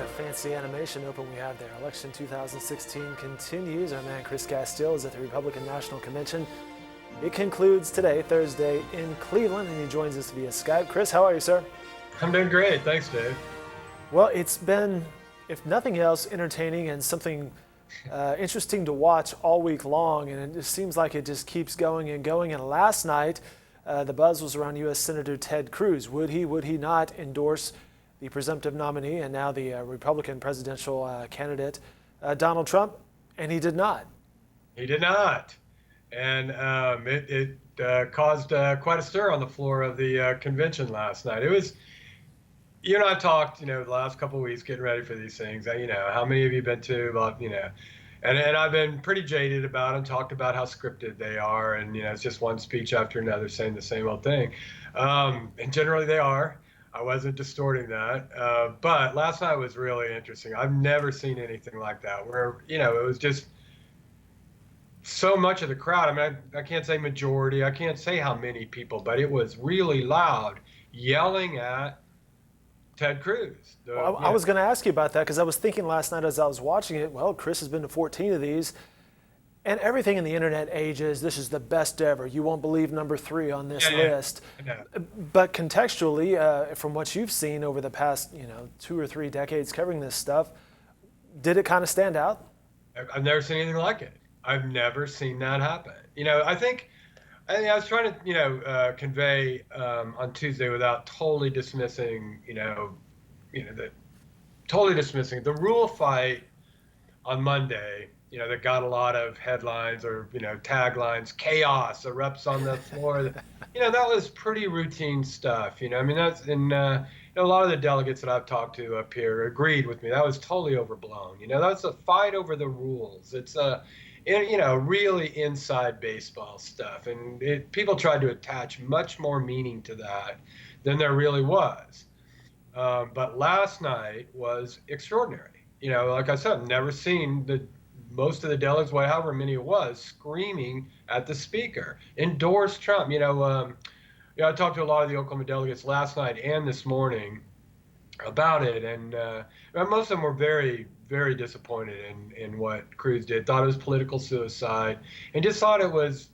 a fancy animation open we have there. Election 2016 continues. Our man Chris Casteel is at the Republican National Convention. It concludes today, Thursday, in Cleveland, and he joins us via Skype. Chris, how are you, sir? I'm doing great. Thanks, Dave. Well, it's been, if nothing else, entertaining and something interesting to watch all week long, and it just seems like it just keeps going and going. And last night, the buzz was around U.S. Senator Ted Cruz. Would he not endorse the presumptive nominee and now the Republican presidential candidate, Donald Trump? And he did not. He did not. And it caused quite a stir on the floor of the convention last night. It was, you and I talked, the last couple of weeks getting ready for these things. How many of you been to, about, and I've been pretty jaded about them, talked about how scripted they are. And, it's just one speech after another saying the same old thing. And generally they are. I wasn't distorting that. But last night was really interesting. I've never seen anything like that where, it was just so much of the crowd. I mean, I can't say majority. I can't say how many people, but it was really loud yelling at Ted Cruz. I was going to ask you about that because I was thinking last night as I was watching it, well, Chris has been to 14 of these. And everything in the internet age is, this is the best ever. You won't believe number 3 on this list. Yeah. But contextually, from what you've seen over the past, 2 or 3 decades covering this stuff, did it kind of stand out? I've never seen anything like it. I've never seen that happen. I think I was trying to, convey on Tuesday without totally dismissing, totally dismissing the rule fight on Monday. That got a lot of headlines or, taglines, chaos erupts on the floor. That was pretty routine stuff. That's, and a lot of the delegates that I've talked to up here agreed with me. That was totally overblown. That's a fight over the rules. It's really inside baseball stuff. And people tried to attach much more meaning to that than there really was. But last night was extraordinary. Like I said, I've never seen most of the delegates, however many it was, screaming at the speaker, endorse Trump. I talked to a lot of the Oklahoma delegates last night and this morning about it, and most of them were very, very disappointed in what Cruz did. Thought it was political suicide, and just thought it was,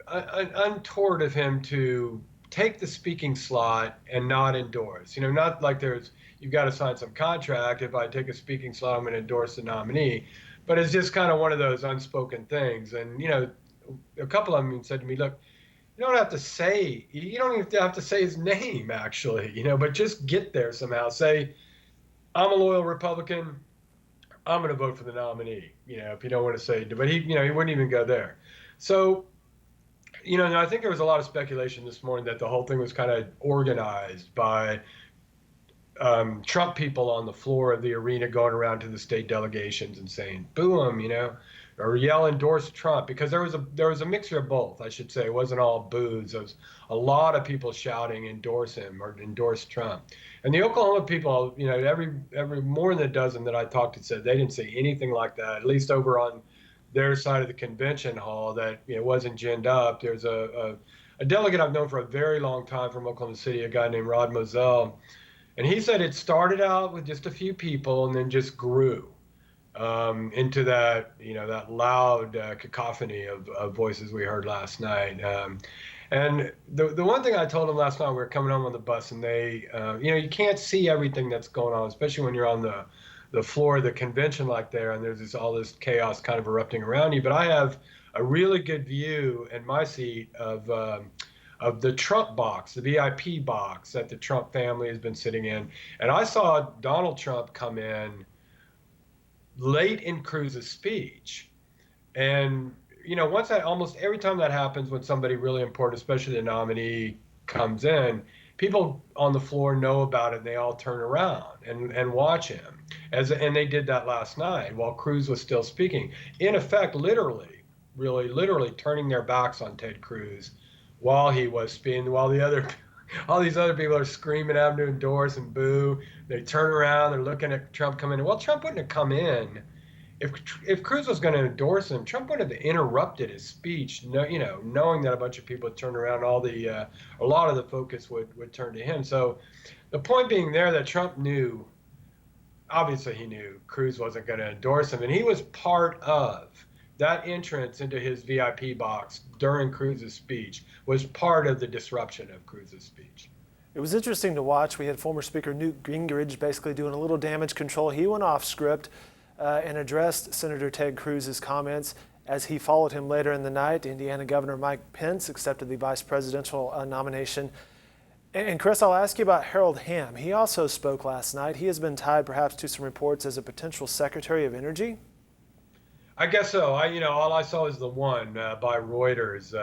untoward of him to take the speaking slot and not endorse. Not like you've got to sign some contract. If I take a speaking slot, I'm going to endorse the nominee. But it's just kind of one of those unspoken things. And, a couple of them said to me, look, you don't even have to say his name, actually, but just get there somehow. Say, I'm a loyal Republican. I'm going to vote for the nominee, if you don't want to say it. But he wouldn't even go there. So, I think there was a lot of speculation this morning that the whole thing was kind of organized by Trump people on the floor of the arena going around to the state delegations and saying, boo him, or yell, endorse Trump, because there was a mixture of both, I should say. It wasn't all boos. There was a lot of people shouting, endorse him or endorse Trump. And the Oklahoma people, every more than a dozen that I talked to said they didn't see anything like that, at least over on their side of the convention hall, that wasn't ginned up. There's a delegate I've known for a very long time from Oklahoma City, a guy named Rod Moselle. And he said it started out with just a few people and then just grew into that, that loud cacophony of voices we heard last night. And the one thing I told him last night, we were coming home on the bus, and they, you can't see everything that's going on, especially when you're on the floor of the convention like there, and there's all this chaos kind of erupting around you. But I have a really good view in my seat of the Trump box, the VIP box that the Trump family has been sitting in. And I saw Donald Trump come in late in Cruz's speech. And, almost every time that happens, when somebody really important, especially the nominee, comes in, people on the floor know about it, and they all turn around and watch him. And they did that last night while Cruz was still speaking. In effect, literally turning their backs on Ted Cruz while he was speaking, while all these other people are screaming at him to endorse and boo. They turn around, they're looking at Trump come in. Well, Trump wouldn't have come in. If Cruz was going to endorse him, Trump would have interrupted his speech, knowing that a bunch of people would turn around, a lot of the focus would turn to him. So the point being there that Trump knew obviously he knew Cruz wasn't going to endorse him, and he was part of that entrance into his VIP box during Cruz's speech was part of the disruption of Cruz's speech. It was interesting to watch. We had former Speaker Newt Gingrich basically doing a little damage control. He went off script and addressed Senator Ted Cruz's comments. As he followed him later in the night, Indiana Governor Mike Pence accepted the vice presidential nomination. And Chris, I'll ask you about Harold Hamm. He also spoke last night. He has been tied perhaps to some reports as a potential Secretary of Energy. I guess so. All I saw is the one by Reuters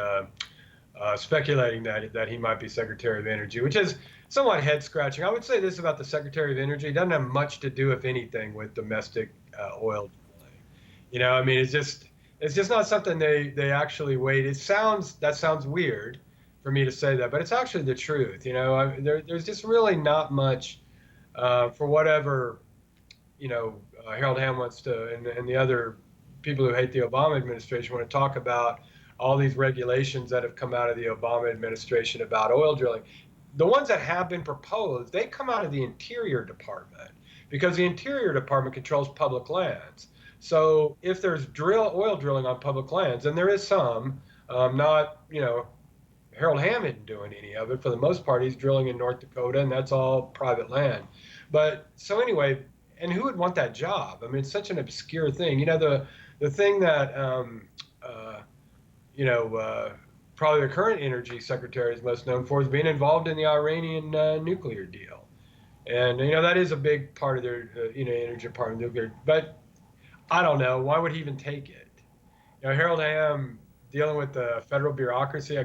speculating that he might be Secretary of Energy, which is somewhat head scratching. I would say this about the Secretary of Energy: it doesn't have much to do, if anything, with domestic oil drilling. I mean, it's just not something they actually wait. That sounds weird for me to say that, but it's actually the truth. There's just really not much for whatever Harold Hamm wants to, and the other people who hate the Obama administration want to talk about all these regulations that have come out of the Obama administration about oil drilling. The ones that have been proposed, they come out of the Interior Department because the Interior Department controls public lands. So if there's oil drilling on public lands, and there is some, not, Harold Hamm isn't doing any of it. For the most part, he's drilling in North Dakota, and that's all private land. But so anyway, and who would want that job? I mean, it's such an obscure thing. The thing that probably the current energy secretary is most known for is being involved in the Iranian nuclear deal, and that is a big part of their energy department nuclear. But I don't know, why would he even take it? Harold Hamm dealing with the federal bureaucracy,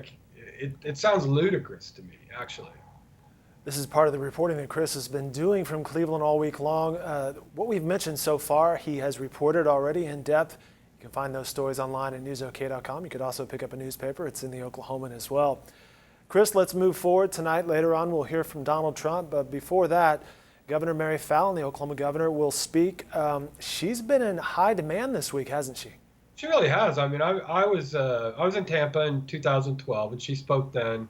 it sounds ludicrous to me, actually. This is part of the reporting that Chris has been doing from Cleveland all week long. What we've mentioned so far, he has reported already in depth. You can find those stories online at newsok.com. You could also pick up a newspaper. It's in the Oklahoman as well. Chris, let's move forward tonight. Later on, we'll hear from Donald Trump. But before that, Governor Mary Fallin, the Oklahoma governor, will speak. She's been in high demand this week, hasn't she? She really has. I mean, I was in Tampa in 2012, and she spoke then.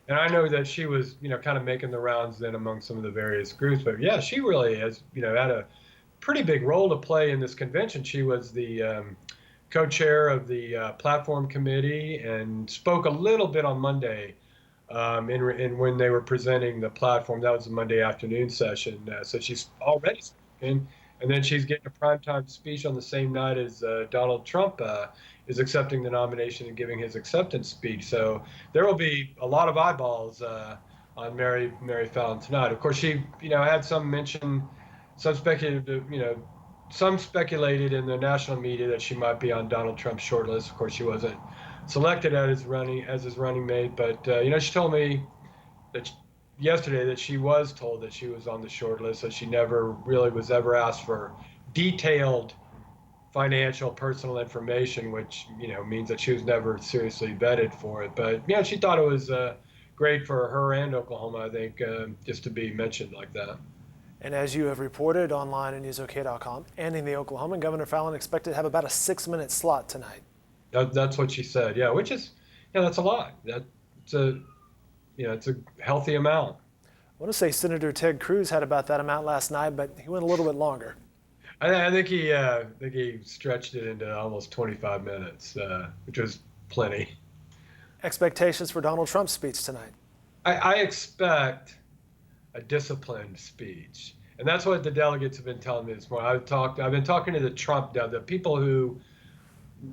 And I know that she was, kind of making the rounds then among some of the various groups. But yeah, she really has, had a pretty big role to play in this convention. She was the co-chair of the platform committee and spoke a little bit on Monday in when they were presenting the platform. That was a Monday afternoon session. So she's already spoken. And then she's getting a primetime speech on the same night as Donald Trump is accepting the nomination and giving his acceptance speech. So there will be a lot of eyeballs on Mary Fallin tonight. Of course, she had some mention, some speculated in the national media that she might be on Donald Trump's shortlist. Of course, she wasn't selected as his running mate, but she told me that yesterday that she was told that she was on the short list, so she never really was ever asked for detailed financial personal information, which means that she was never seriously vetted for it. But she thought it was great for her and Oklahoma, I think, just to be mentioned like that. And as you have reported online at newsok.com and in the Oklahoman, Governor Fallin expected to have about a 6-minute slot tonight. That's what she said. Yeah, which is that's a lot. It's a healthy amount. I want to say Senator Ted Cruz had about that amount last night, but he went a little bit longer. I think he stretched it into almost 25 minutes, which was plenty. Expectations for Donald Trump's speech tonight? I expect a disciplined speech, and that's what the delegates have been telling me this morning. I've been talking to the people who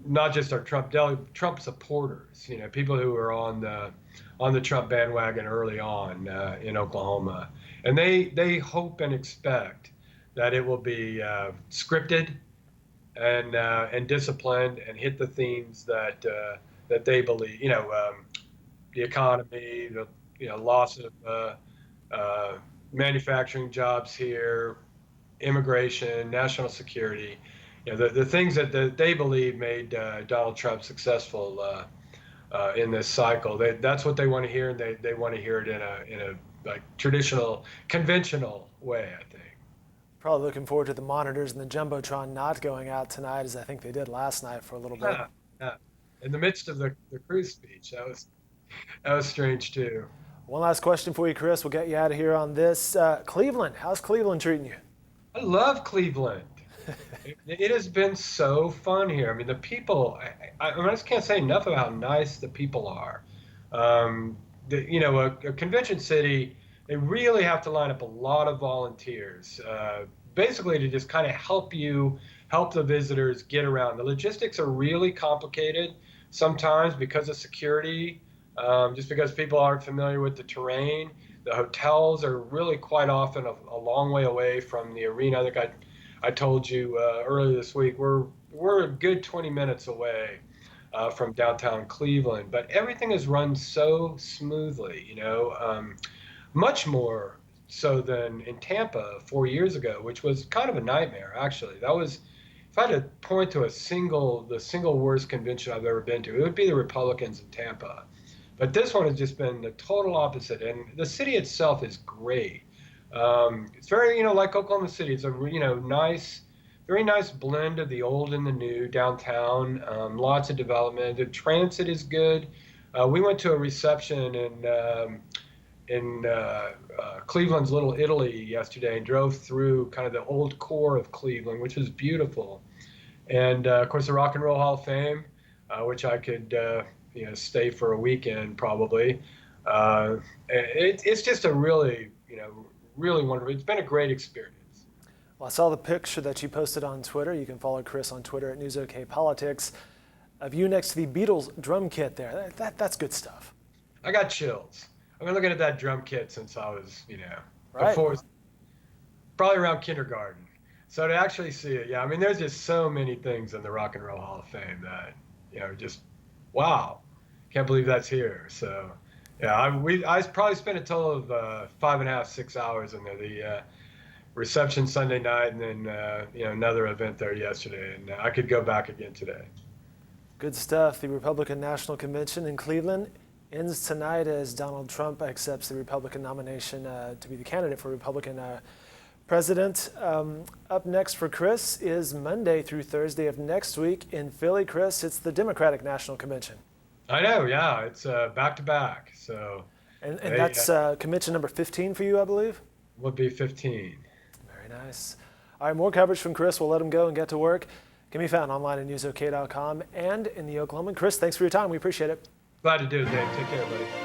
not just are Trump supporters, people who are on the Trump bandwagon early on in Oklahoma, and they hope and expect that it will be scripted and disciplined and hit the themes that they believe. The economy, the loss of manufacturing jobs here, immigration, national security. The things that they believe made Donald Trump successful in this cycle. That's what they want to hear, and they want to hear it in a like traditional, conventional way, I think. Probably looking forward to the monitors and the Jumbotron not going out tonight, as I think they did last night for a little bit. Yeah. In the midst of the Cruz speech, that was strange too. One last question for you, Chris. We'll get you out of here on this. Cleveland, how's Cleveland treating you? I love Cleveland. It has been so fun here. I mean, the people, I just can't say enough about how nice the people are. Um, a convention city, they really have to line up a lot of volunteers, basically to just kind of help the visitors get around. The logistics are really complicated sometimes because of security, just because people aren't familiar with the terrain. The hotels are really quite often a long way away from the arena. I think I told you earlier this week we're a good 20 minutes away from downtown Cleveland, but everything is run so smoothly, much more so than in Tampa 4 years ago, which was kind of a nightmare actually. That was, if I had to point to the single worst convention I've ever been to, it would be the Republicans in Tampa. But this one has just been the total opposite, and the city itself is great. It's very, like Oklahoma City. It's a, nice, very nice blend of the old and the new downtown. Lots of development. The transit is good. We went to a reception in Cleveland's Little Italy yesterday and drove through kind of the old core of Cleveland, which was beautiful. And of course, the Rock and Roll Hall of Fame, which I could, stay for a weekend probably. It's just a really, really wonderful. It's been a great experience. Well, I saw the picture that you posted on Twitter. You can follow Chris on Twitter at NewsOKPolitics of you next to the Beatles drum kit there. That's good stuff. I got chills. I've been looking at that drum kit since I was, Right. before, probably around kindergarten. So to actually see it, yeah, I mean, there's just so many things in the Rock and Roll Hall of Fame that, just, wow, can't believe that's here. So, yeah, I probably spent a total of 5.5, 6 hours in there. The reception Sunday night, and then another event there yesterday, and I could go back again today. Good stuff. The Republican National Convention in Cleveland ends tonight as Donald Trump accepts the Republican nomination to be the candidate for Republican president. Up next for Chris is Monday through Thursday of next week in Philly. Chris, it's the Democratic National Convention. I know, yeah, it's back to back. So, and that's convention number 15 for you, I believe? Would be 15. Very nice. All right, more coverage from Chris. We'll let him go and get to work. Can be found online at newsok.com and in the Oklahoman. Chris, thanks for your time. We appreciate it. Glad to do it, Dave. Take care, buddy.